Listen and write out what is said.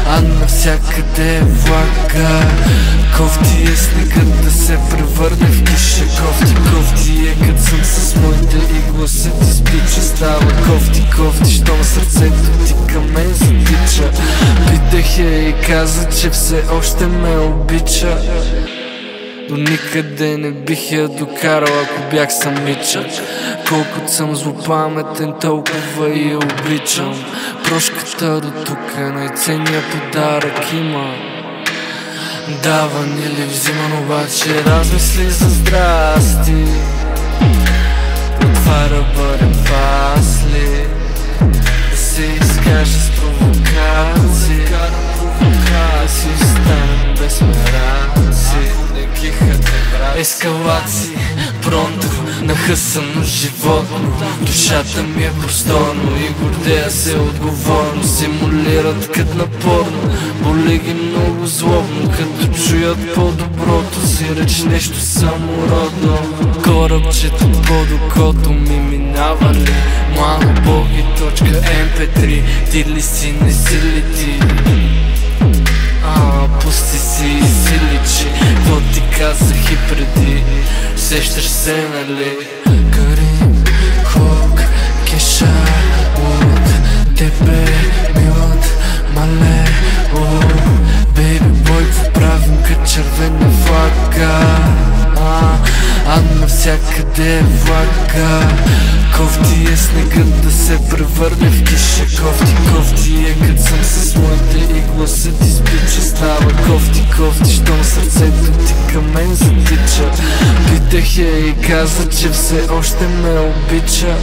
а навсякъде е влага. Кофти е снегът да се превърне в киша. Кофти е като съм с моите и гласът изпича. Става кофти, щом сърцето ти към мен затича. Питах я и каза, че все още ме обича. До никъде не бих я докарал, ако бях самичък. Колкото съм злопаметен, толкова и я обичам. Прошката до тук е най-ценният подарък има. Даван или взиман, обаче размисли за здрасти. Отваря бъде пасли, да се изкаже с провокации. Да си станем без мераци. Ескалации, пронто, нахъсано животно. Душата ми е просторно и гордея се отговорно. Симулират кът на порно, боли ги много злобно, като чуят по-доброто си реч нещо самородно. Корабчето под окото ми минава ли? Малобоги.mp3, ти ли си, не си ли ти? Пусти си и си личи, какво ти казах и преди, сещаш се, нали? Карим, Хук, Кеша, от тебе милът, мале, бейби бой, какво правим като червена флага? Навсякъде е влага. Кофти е снегът да се превърне в киша. Кофти е като съм с моите и гласът изпича. Става кофти, щом сърцето ти към мен затича. Питах я и каза, че все още ме обича.